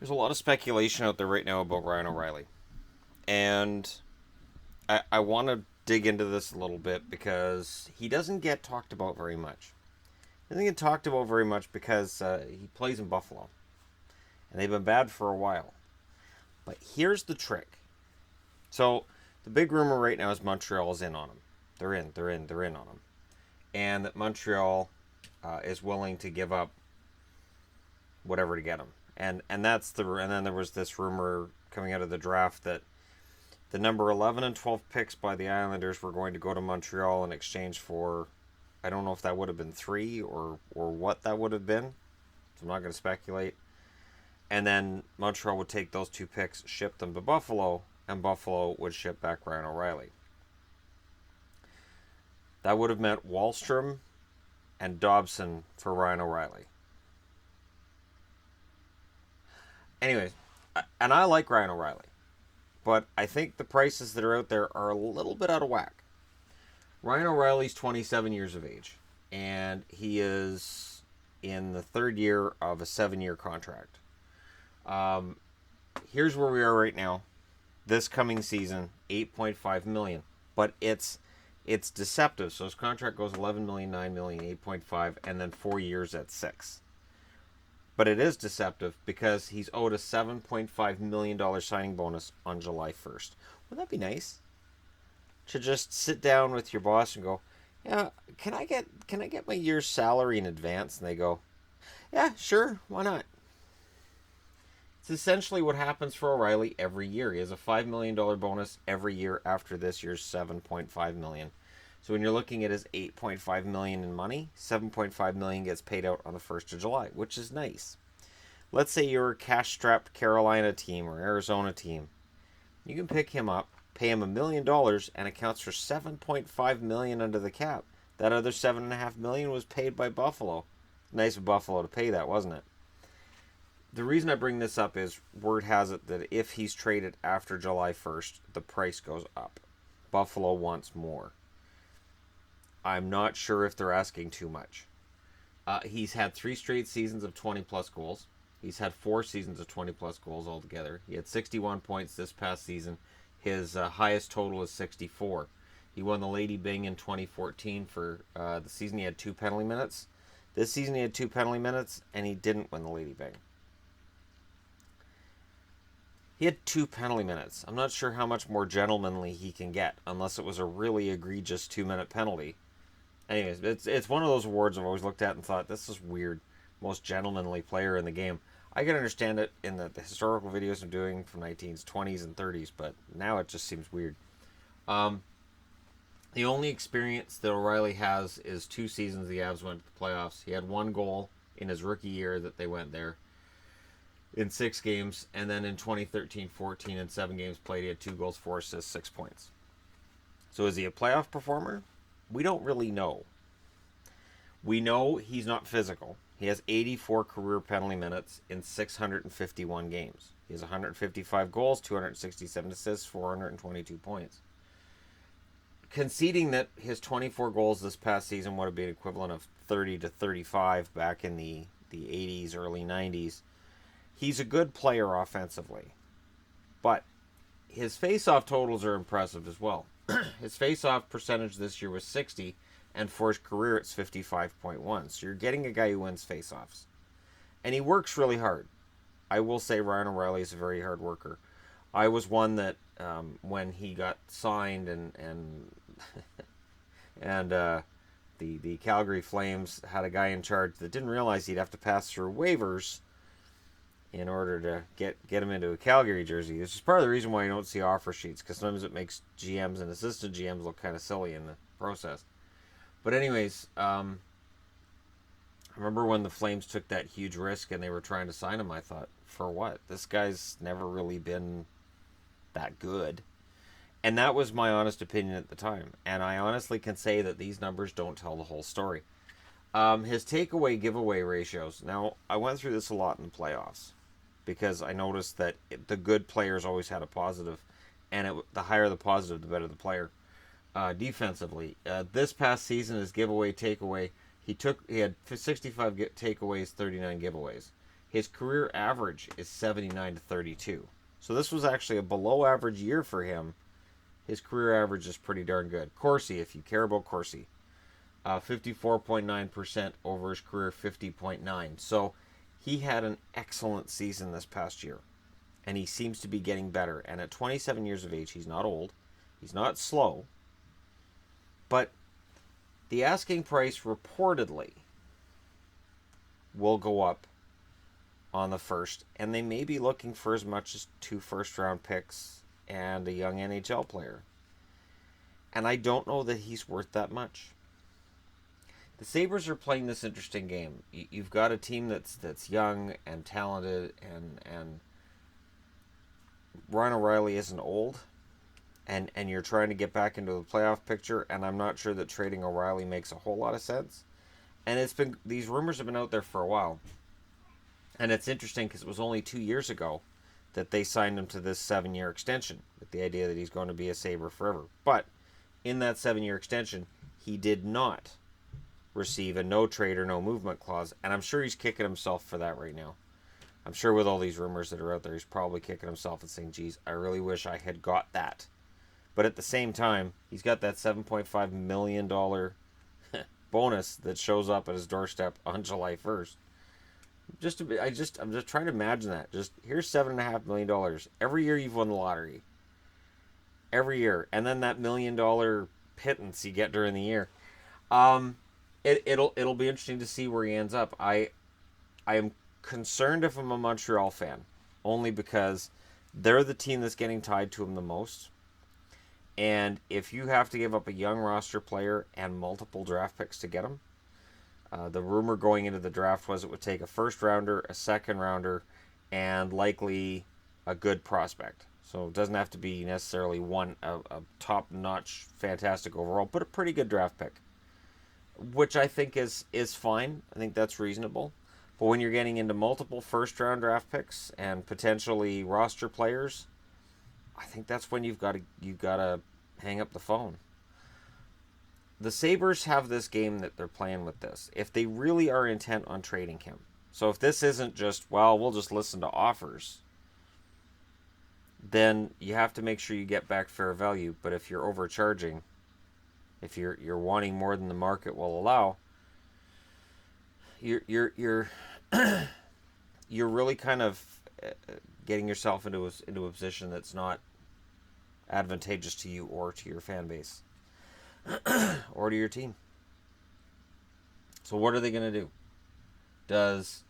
There's a lot of speculation out there right now about Ryan O'Reilly. And I want to dig into this a little bit because he doesn't get talked about very much. He doesn't get talked about very much because he plays in Buffalo. And they've been bad for a while. But here's the trick. So the big rumor right now is Montreal is in on him. They're in on him. And that Montreal is willing to give up whatever to get him. And then there was this rumor coming out of the draft that the number 11 and 12 picks by the Islanders were going to go to Montreal in exchange for, I don't know if that would have been 3 or what that would have been. So I'm not going to speculate. And then Montreal would take those 2 picks, ship them to Buffalo, and Buffalo would ship back Ryan O'Reilly. That would have meant Wahlstrom and Dobson for Ryan O'Reilly. Anyways, and I like Ryan O'Reilly, but I think the prices that are out there are a little bit out of whack. Ryan O'Reilly's 27 years of age, and he is in the 3rd year of a 7-year contract. Here's where we are right now. This coming season, $8.5 million, but it's deceptive. So his contract goes $11 million, $9 million, 8.5, and then 4 years at 6. But it is deceptive because he's owed a $7.5 million signing bonus on July 1st. Wouldn't that be nice? To just sit down with your boss and go, yeah, can I get my year's salary in advance? And they go, yeah, sure, why not? It's essentially what happens for O'Reilly every year. He has a $5 million bonus every year after this year's $7.5 million. So when you're looking at his $8.5 million in money, $7.5 million gets paid out on the 1st of July, which is nice. Let's say you're a cash-strapped Carolina team or Arizona team. You can pick him up, pay him $1 million, and accounts for $7.5 million under the cap. That other $7.5 million was paid by Buffalo. Nice of Buffalo to pay that, wasn't it? The reason I bring this up is word has it that if he's traded after July 1st, the price goes up. Buffalo wants more. I'm not sure if they're asking too much. He's had 3 straight seasons of 20-plus goals. He's had 4 seasons of 20-plus goals altogether. He had 61 points this past season. His highest total is 64. He won the Lady Byng in 2014 for the season. He had 2 penalty minutes. This season he had 2 penalty minutes, and he didn't win the Lady Byng. He had 2 penalty minutes. I'm not sure how much more gentlemanly he can get, unless it was a really egregious 2-minute penalty. Anyways, it's one of those awards I've always looked at and thought, this is weird. Most gentlemanly player in the game. I can understand it in the historical videos I'm doing from 19s, 20s, and 30s, but now it just seems weird. The only experience that O'Reilly has is 2 seasons the Avs went to the playoffs. He had 1 goal in his rookie year that they went there in 6 games, and then in 2013-14 in 7 games played, he had 2 goals, 4 assists, 6 points. So is he a playoff performer? We don't really know. We know he's not physical. He has 84 career penalty minutes in 651 games. He has 155 goals, 267 assists, 422 points. Conceding that his 24 goals this past season would have been equivalent of 30 to 35 back in the 80s, early 90s, he's a good player offensively. But his face-off totals are impressive as well. His face-off percentage this year was 60, and for his career it's 55.1. So you're getting a guy who wins face-offs. And he works really hard. I will say Ryan O'Reilly is a very hard worker. I was one that when he got signed and the Calgary Flames had a guy in charge that didn't realize he'd have to pass through waivers in order to get him into a Calgary jersey. This is part of the reason why you don't see offer sheets, because sometimes it makes GMs and assistant GMs look kind of silly in the process. But anyways, I remember when the Flames took that huge risk and they were trying to sign him, I thought, for what? This guy's never really been that good. And that was my honest opinion at the time. And I honestly can say that these numbers don't tell the whole story. His takeaway giveaway ratios. Now, I went through this a lot in the playoffs because I noticed that the good players always had a positive, and the higher the positive, the better the player. Defensively, this past season, his giveaway takeaway, he had 65 takeaways, 39 giveaways. His career average is 79 to 32. So this was actually a below average year for him. His career average is pretty darn good. Corsi, if you care about Corsi, 54.9% over his career 50.9. So he had an excellent season this past year. And he seems to be getting better. And at 27 years of age, he's not old. He's not slow. But the asking price reportedly will go up on the first, and they may be looking for as much as 2 first-round picks and a young NHL player. And I don't know that he's worth that much. The Sabres are playing this interesting game. You've got a team that's young and talented, and Ryan O'Reilly isn't old, and you're trying to get back into the playoff picture, and I'm not sure that trading O'Reilly makes a whole lot of sense. And these rumors have been out there for a while. And it's interesting because it was only 2 years ago that they signed him to this 7-year extension with the idea that he's going to be a Sabre forever. But in that 7-year extension, he did not receive a no trade or no movement clause. And I'm sure he's kicking himself for that right now. I'm sure with all these rumors that are out there, he's probably kicking himself and saying, geez, I really wish I had got that. But at the same time, he's got that $7.5 million bonus that shows up at his doorstep on July 1st. I'm just trying to imagine that. Just here's $7.5 million. Every year you've won the lottery. Every year. And then that $1 million pittance you get during the year. It'll be interesting to see where he ends up. I am concerned if I'm a Montreal fan, only because they're the team that's getting tied to him the most. And if you have to give up a young roster player and multiple draft picks to get him, the rumor going into the draft was it would take a first rounder, a second rounder, and likely a good prospect. So it doesn't have to be necessarily a top-notch, fantastic overall, but a pretty good draft pick, which I think is fine. I think that's reasonable. But when you're getting into multiple first-round draft picks and potentially roster players, I think that's when you've got to hang up the phone. The Sabres have this game that they're playing with this. If they really are intent on trading him, so if this isn't just, well, we'll just listen to offers, then you have to make sure you get back fair value. But if you're overcharging, if you're wanting more than the market will allow, you're really kind of getting yourself into a position that's not advantageous to you or to your fan base or to your team. So what are they going to do? Does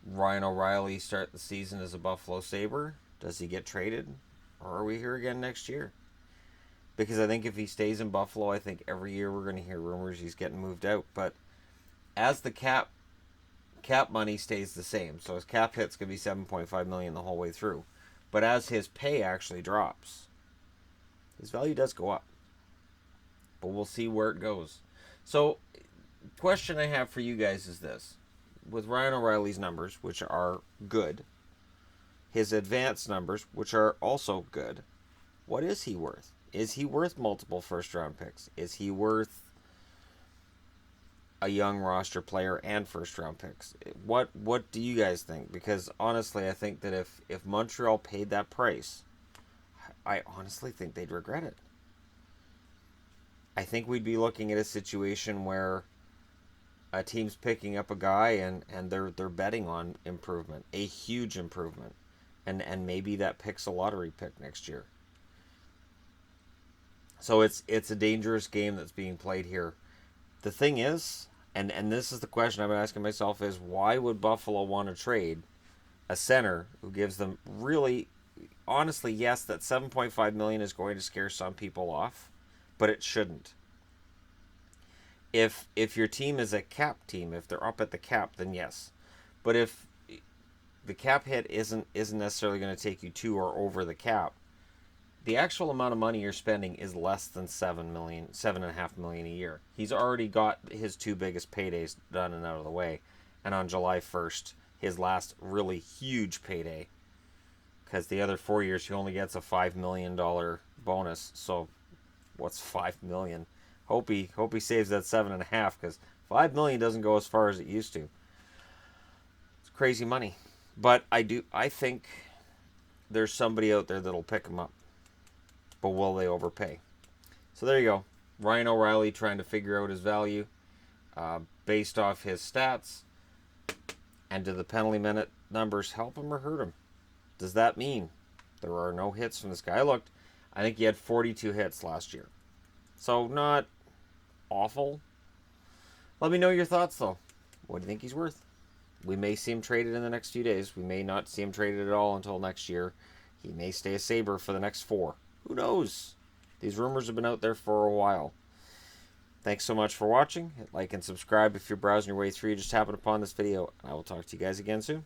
Ryan O'Reilly start the season as a Buffalo Sabre? Does he get traded? Or are we here again next year? Because I think if he stays in Buffalo, I think every year we're going to hear rumors he's getting moved out. But as the cap money stays the same, so his cap hit's going to be $7.5 million the whole way through. But as his pay actually drops, his value does go up. But we'll see where it goes. So, question I have for you guys is this. With Ryan O'Reilly's numbers, which are good, his advanced numbers, which are also good, what is he worth? Is he worth multiple first-round picks? Is he worth a young roster player and first-round picks? What do you guys think? Because honestly, I think that if Montreal paid that price, I honestly think they'd regret it. I think we'd be looking at a situation where a team's picking up a guy and they're betting on improvement, a huge improvement, and maybe that pick's a lottery pick next year. So it's a dangerous game that's being played here. The thing is, and this is the question I'm asking myself, is why would Buffalo want to trade a center who gives them really, honestly, yes, that $7.5 million is going to scare some people off, but it shouldn't. If your team is a cap team, if they're up at the cap, then yes. But if the cap hit isn't necessarily going to take you to or over the cap, the actual amount of money you're spending is less than $7.5 million a year. He's already got his 2 biggest paydays done and out of the way. And on July 1st, his last really huge payday, because the other 4 years he only gets a $5 million bonus. So what's $5 million? Hope he saves that 7.5, because $5 million doesn't go as far as it used to. It's crazy money. But I think there's somebody out there that'll pick him up. But will they overpay? So there you go. Ryan O'Reilly trying to figure out his value based off his stats. And do the penalty minute numbers help him or hurt him? Does that mean there are no hits from this guy? I looked. I think he had 42 hits last year. So not awful. Let me know your thoughts, though. What do you think he's worth? We may see him traded in the next few days. We may not see him traded at all until next year. He may stay a Sabre for the next 4. Who knows? These rumors have been out there for a while. Thanks so much for watching. Hit like and subscribe if you're browsing your way through. You just happened upon this video. I will talk to you guys again soon.